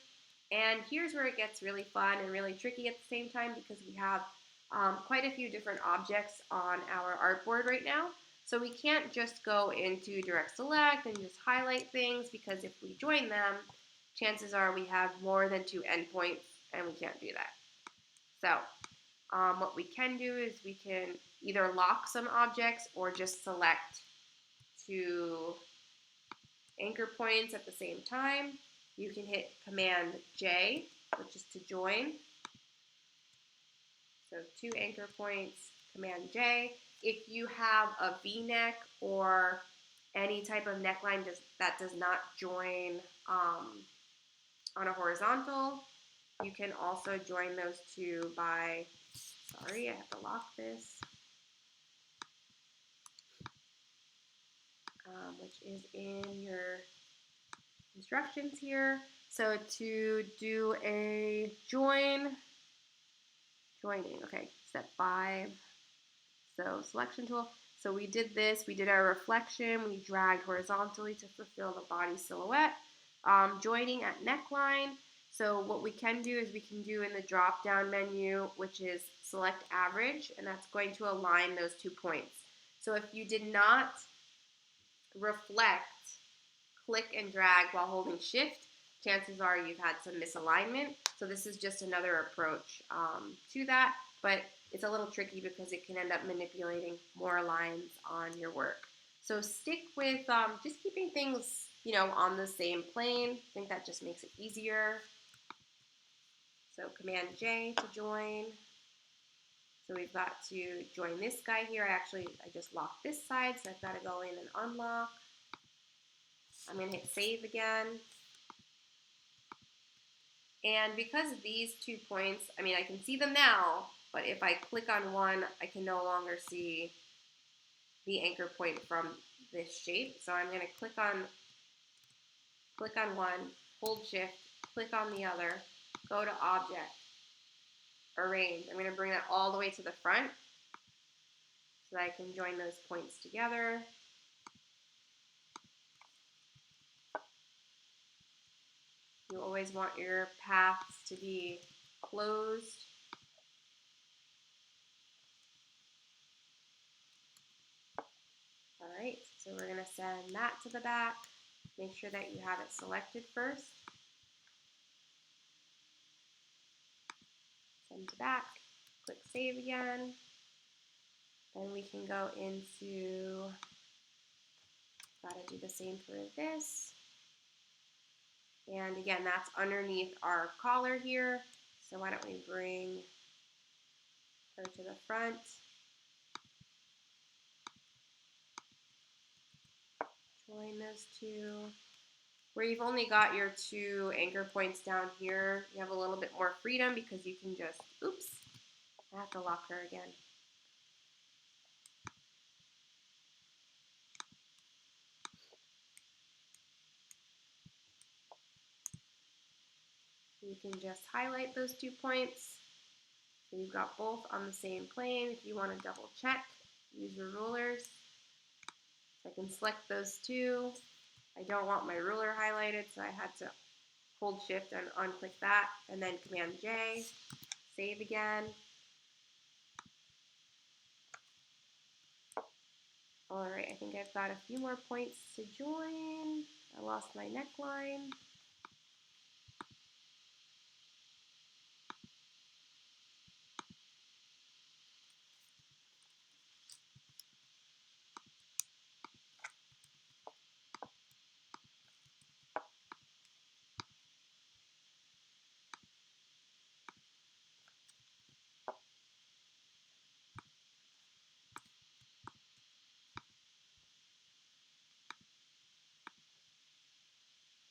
Speaker 1: and here's where it gets really fun and really tricky at the same time, because we have quite a few different objects on our artboard right now. So we can't just go into direct select and just highlight things, because if we join them, chances are we have more than two endpoints, and we can't do that. So what we can do is we can either lock some objects or just select two anchor points at the same time. You can hit Command J, which is to join. So two anchor points, Command J. If you have a V-neck or any type of neckline that does not join on a horizontal, you can also join those two by, sorry, I have to lock this, which is in your instructions here. So to do a joining, okay, step 5. So selection tool. So we did this, we did our reflection, we dragged horizontally to fulfill the body silhouette. Joining at neckline. So what we can do is we can do in the drop down menu, which is select average, and that's going to align those 2 points. So if you did not reflect, click and drag while holding shift, chances are you've had some misalignment. So this is just another approach to that, but it's a little tricky because it can end up manipulating more lines on your work. So stick with just keeping things, you know, on the same plane. I think that just makes it easier. So Command J to join. So we've got to join this guy here. I just locked this side, so I've got to go in and unlock. I'm going to hit save again. And because these 2 points, I mean, I can see them now, but if I click on one, I can no longer see the anchor point from this shape. So I'm going to click on one, hold shift, click on the other, go to Object, Arrange. I'm going to bring that all the way to the front so that I can join those points together. You always want your paths to be closed. All right, so we're going to send that to the back. Make sure that you have it selected first. Send to back, click Save again. Then we can go into, got to do the same for this. And again, that's underneath our collar here. So why don't we bring her to the front. Join those two. Where you've only got your 2 anchor points down here, you have a little bit more freedom because you can just, oops, I have to lock her again. You can just highlight those 2 points. So you've got both on the same plane. If you want to double check, use your rulers. So I can select those 2. I don't want my ruler highlighted, so I had to hold Shift and unclick that, and then Command J, save again. All right, I think I've got a few more points to join. I lost my neckline.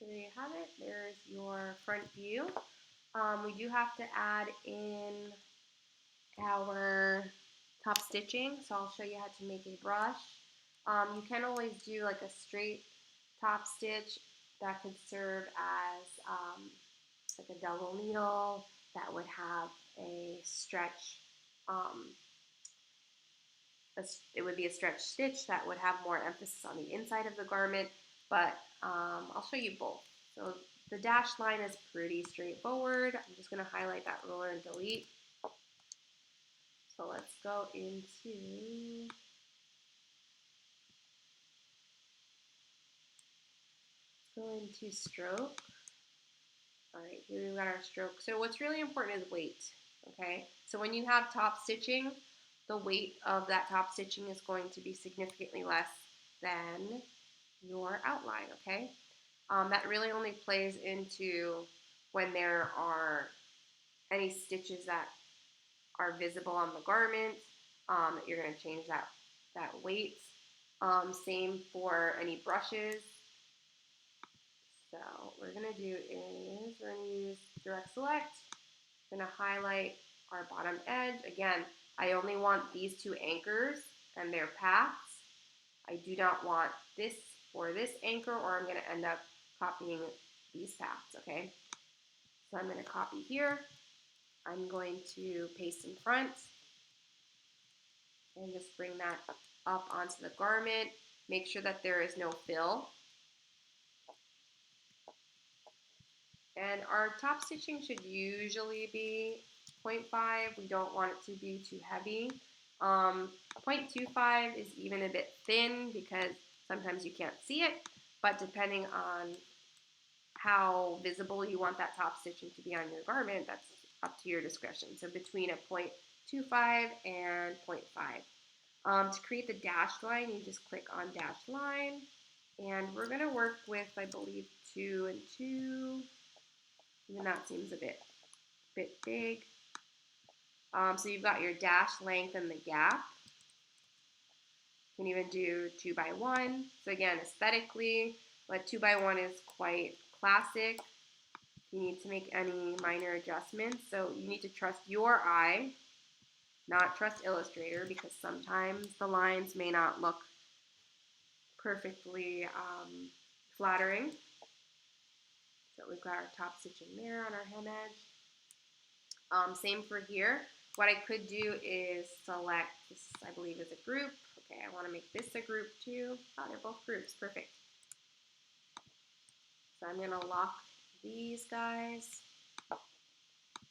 Speaker 1: There you have it. There's your front view. We do have to add in our top stitching, so I'll show you how to make a brush. You can always do like a straight top stitch that could serve as like a double needle that would have a stretch. It would be a stretch stitch that would have more emphasis on the inside of the garment, but I'll show you both. So the dashed line is pretty straightforward. I'm just going to highlight that ruler and delete. So let's go into stroke. All right, here we've got our stroke. So what's really important is weight, okay? So when you have top stitching, the weight of that top stitching is going to be significantly less than your outline, okay? That really only plays into when there are any stitches that are visible on the garment, that you're going to change that weight. Same for any brushes. So what we're going to do is we're going to use direct select. We're going to highlight our bottom edge. Again, I only want these 2 anchors and their paths. I do not want this or this anchor, or I'm going to end up copying these paths, okay? So I'm going to copy here. I'm going to paste in front and just bring that up onto the garment. Make sure that there is no fill. And our top stitching should usually be 0.5. We don't want it to be too heavy. 0.25 is even a bit thin because sometimes you can't see it, but depending on how visible you want that top stitching to be on your garment, that's up to your discretion. So between a 0.25 and 0.5. To create the dashed line, you just click on dashed line, and we're going to work with, I believe, 2 and 2. Even that seems a bit big. So you've got your dash length and the gap. You can even do 2 by 1. So again, aesthetically, but 2 by 1 is quite classic. You need to make any minor adjustments. So you need to trust your eye, not trust Illustrator, because sometimes the lines may not look perfectly flattering. So we've got our top stitching there on our hem edge. Same for here. What I could do is select this, I believe is a group. Okay, I want to make this a group too. Oh, they're both groups, perfect. So I'm going to lock these guys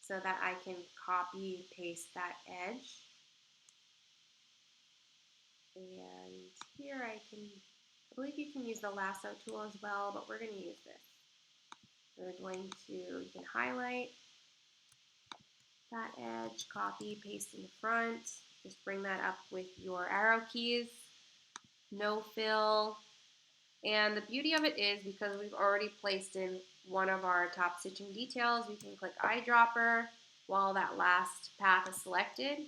Speaker 1: so that I can copy paste that edge. And here I believe you can use the lasso tool as well, but we're going to use this. We're going to, you can highlight that edge, copy, paste in the front. Just bring that up with your arrow keys. No fill. And the beauty of it is because we've already placed in one of our top stitching details, we can click eyedropper while that last path is selected.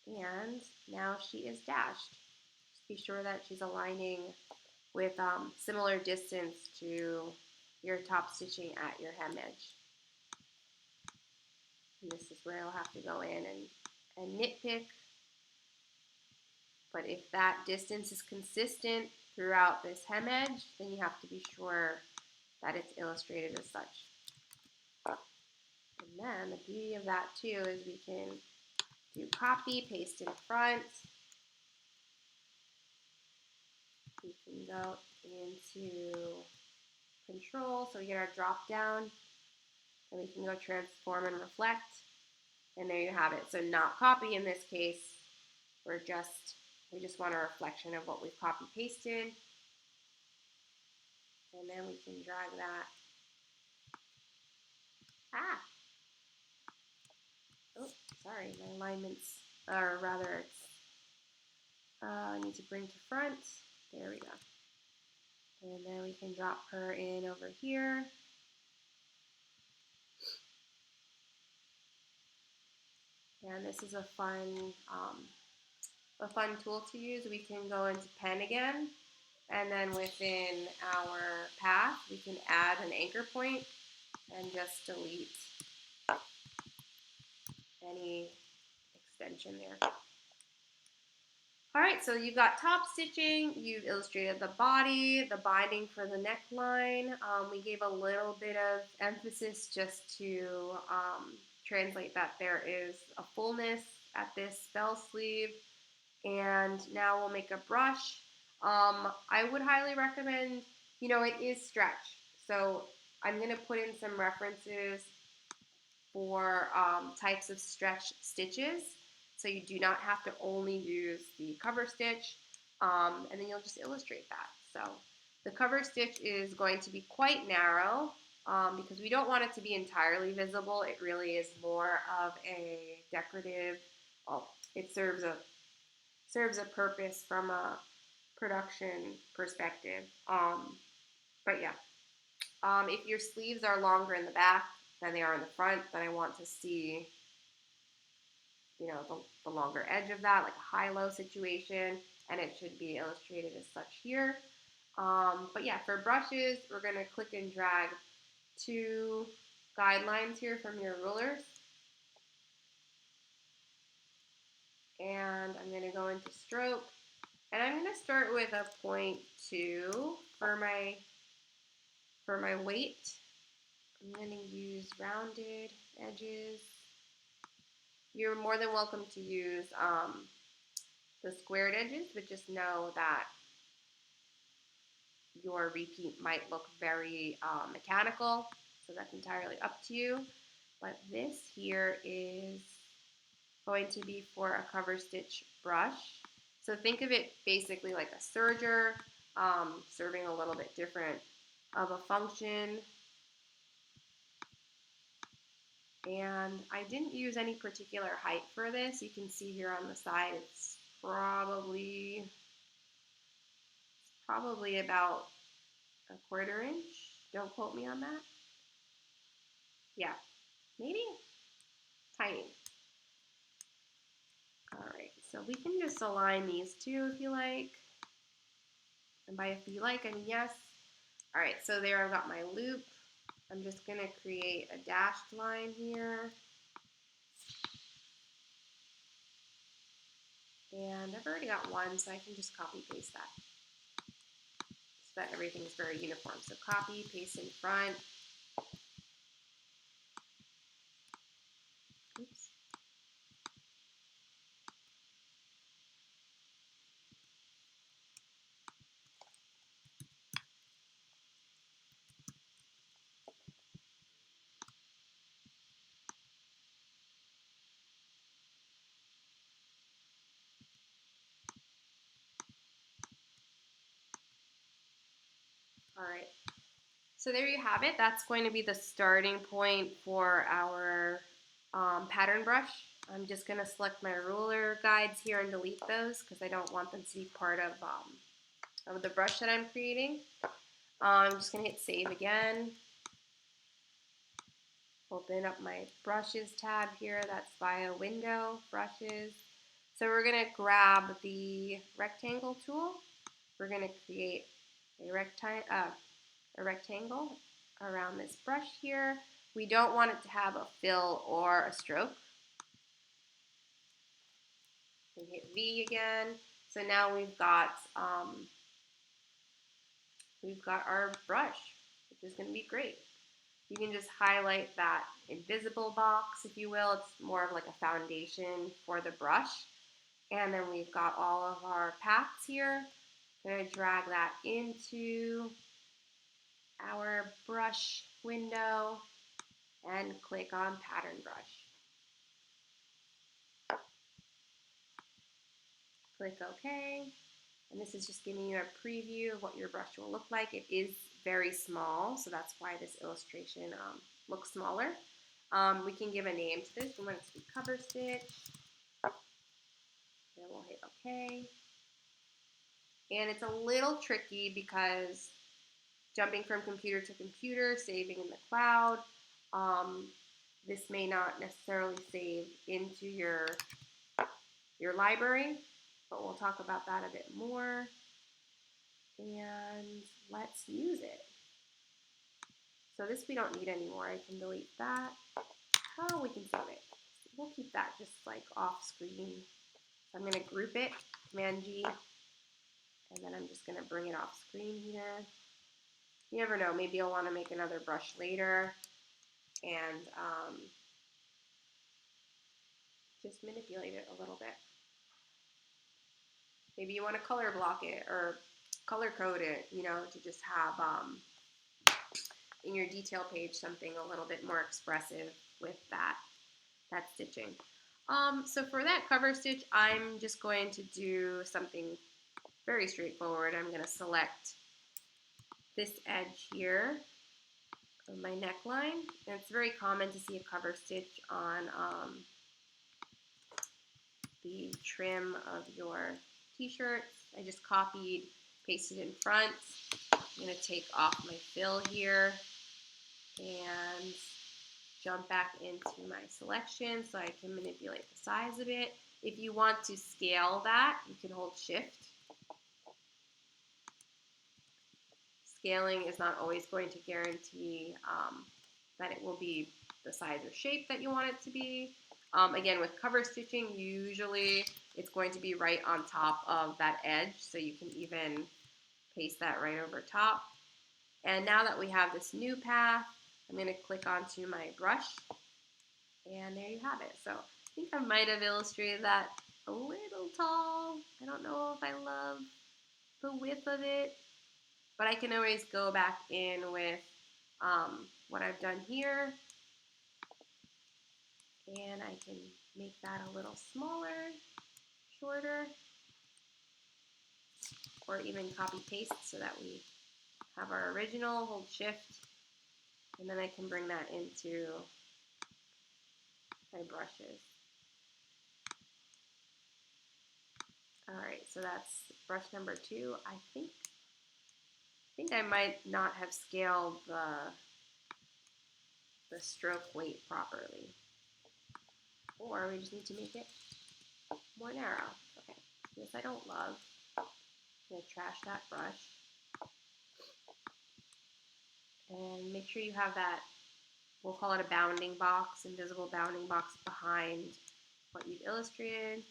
Speaker 1: And now she is dashed. Just be sure that she's aligning with similar distance to your top stitching at your hem edge. And this is where you'll have to go in and nitpick. But if that distance is consistent throughout this hem edge, then you have to be sure that it's illustrated as such. And then the beauty of that too is we can do copy, paste in front. We can go into control, so we get our drop down, and we can go transform and reflect, and there you have it. So not copy in this case, we just want a reflection of what we've copy pasted, and then we can drag that. Oh, sorry, my alignments, or rather it's, I need to bring to front. There we go. And then we can drop her in over here. And this is a fun tool to use. We can go into pen again, and then within our path, we can add an anchor point and just delete any extension there. All right, so you've got top stitching, you've illustrated the body, the binding for the neckline. We gave a little bit of emphasis just to translate that there is a fullness at this bell sleeve. And now we'll make a brush. I would highly recommend, it is stretch. So I'm gonna put in some references for types of stretch stitches. So you do not have to only use the cover stitch, and then you'll just illustrate that. So the cover stitch is going to be quite narrow because we don't want it to be entirely visible. It really is more of a decorative, it serves a purpose from a production perspective. But yeah, if your sleeves are longer in the back than they are in the front, then I want to see the longer edge of that, like a high-low situation, and it should be illustrated as such here. But yeah, for brushes, we're going to click and drag 2 guidelines here from your rulers. And I'm going to go into stroke, and I'm going to start with a 0.2 for my weight. I'm going to use rounded edges. You're more than welcome to use the squared edges, but just know that your repeat might look very mechanical, so that's entirely up to you. But this here is going to be for a cover stitch brush. So think of it basically like a serger, serving a little bit different of a function. And I didn't use any particular height for this. You can see here on the side it's probably about a 1/4 inch. Don't quote me on that. Yeah, maybe tiny. All right, so we can just align these two if you like. And by if you like, I mean yes. All right, so there I've got my loop. I'm just gonna create a dashed line here. And I've already got one, so I can just copy paste that so that everything's very uniform. So copy, paste in front. So there you have it. That's going to be the starting point for our pattern brush. I'm just going to select my ruler guides here and delete those because I don't want them to be part of the brush that I'm creating. I'm just going to hit save again. Open up my brushes tab here. That's via window, brushes. So we're going to grab the rectangle tool. We're going to create a rectangle around this brush here. We don't want it to have a fill or a stroke. We hit V again. So now we've got our brush, which is going to be great. You can just highlight that invisible box, if you will. It's more of like a foundation for the brush. And then we've got all of our paths here. I'm going to drag that into our brush window and click on pattern brush. Click OK. And this is just giving you a preview of what your brush will look like. It is very small, so that's why this illustration looks smaller. We can give a name to this. We want it to be cover stitch. Then we'll hit OK. And it's a little tricky because jumping from computer to computer, saving in the cloud, this may not necessarily save into your library, but we'll talk about that a bit more. And let's use it. So this we don't need anymore. I can delete that. Oh, we can save it. We'll keep that just like off screen. So I'm going to group it, Command G, and then I'm just going to bring it off screen here. You never know, maybe you'll want to make another brush later and just manipulate it a little bit. Maybe you want to color block it or color code it, you know, to just have in your detail page something a little bit more expressive with that stitching. So for that cover stitch, I'm just going to do something very straightforward. I'm going to select this edge here of my neckline. And it's very common to see a cover stitch on the trim of your t-shirts. I just copied, pasted in front. I'm going to take off my fill here and jump back into my selection so I can manipulate the size of it. If you want to scale that, you can hold Shift. Scaling is not always going to guarantee that it will be the size or shape that you want it to be. Again, with cover stitching, usually it's going to be right on top of that edge, so you can even paste that right over top. And now that we have this new path, I'm going to click onto my brush, and there you have it. So I think I might have illustrated that a little tall. I don't know if I love the width of it, but I can always go back in with what I've done here, and I can make that a little smaller, shorter, or even copy paste so that we have our original, hold Shift, and then I can bring that into my brushes. Alright, so that's brush number 2. I think I might not have scaled the stroke weight properly. Or we just need to make it more narrow. Okay, this I don't love. I'm going to trash that brush. And make sure you have that, we'll call it a bounding box, invisible bounding box behind what you've illustrated.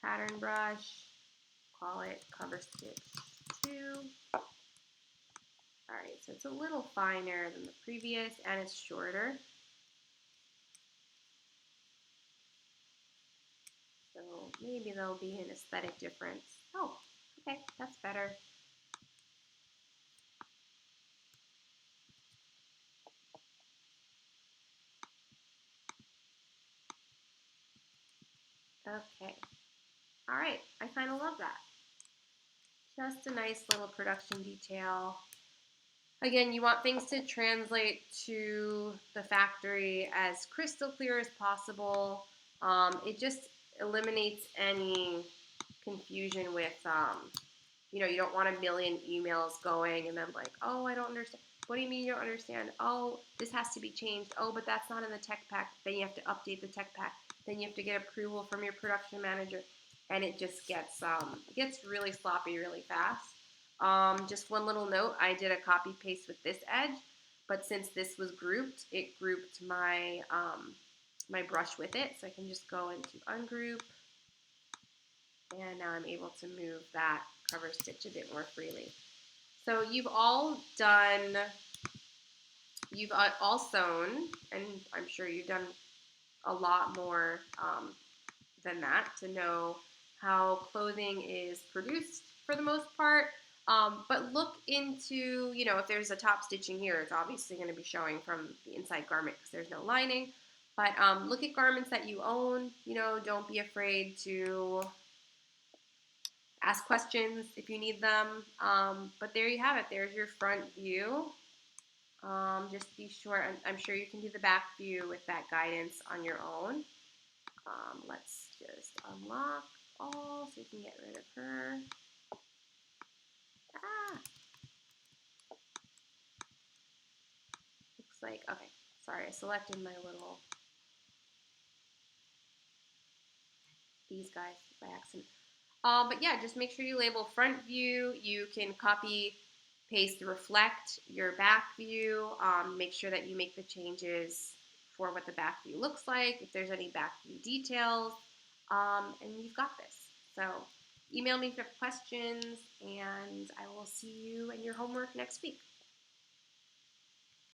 Speaker 1: Pattern brush, call it cover stitch 2. Alright, so it's a little finer than the previous and it's shorter. So maybe there'll be an aesthetic difference. Oh, okay, that's better. Okay. Alright, I kind of love that. Just a nice little production detail. Again, you want things to translate to the factory as crystal clear as possible. It just eliminates any confusion with, you don't want a million emails going and then like, oh, I don't understand. What do you mean you don't understand? Oh, this has to be changed. Oh, but that's not in the tech pack. Then you have to update the tech pack. Then you have to get approval from your production manager, and it just gets really sloppy really fast. Just one little note: I did a copy paste with this edge, but since this was grouped, it grouped my brush with it, so I can just go into ungroup, and now I'm able to move that cover stitch a bit more freely. So you've all sewn, and I'm sure you've done a lot more than that to know how clothing is produced for the most part. But look into, if there's a top stitching here, it's obviously going to be showing from the inside garment because there's no lining. But look at garments that you own. Don't be afraid to ask questions if you need them. But there you have it. There's your front view. Just be sure, I'm sure you can do the back view with that guidance on your own. Let's just unlock all so we can get rid of her. Ah! Looks like, okay, sorry, I selected my these guys by accident. But yeah, just make sure you label front view. You can copy, paste, reflect your back view. Make sure that you make the changes for what the back view looks like, if there's any back view details, and you've got this. So email me if you have questions, and I will see you in your homework next week.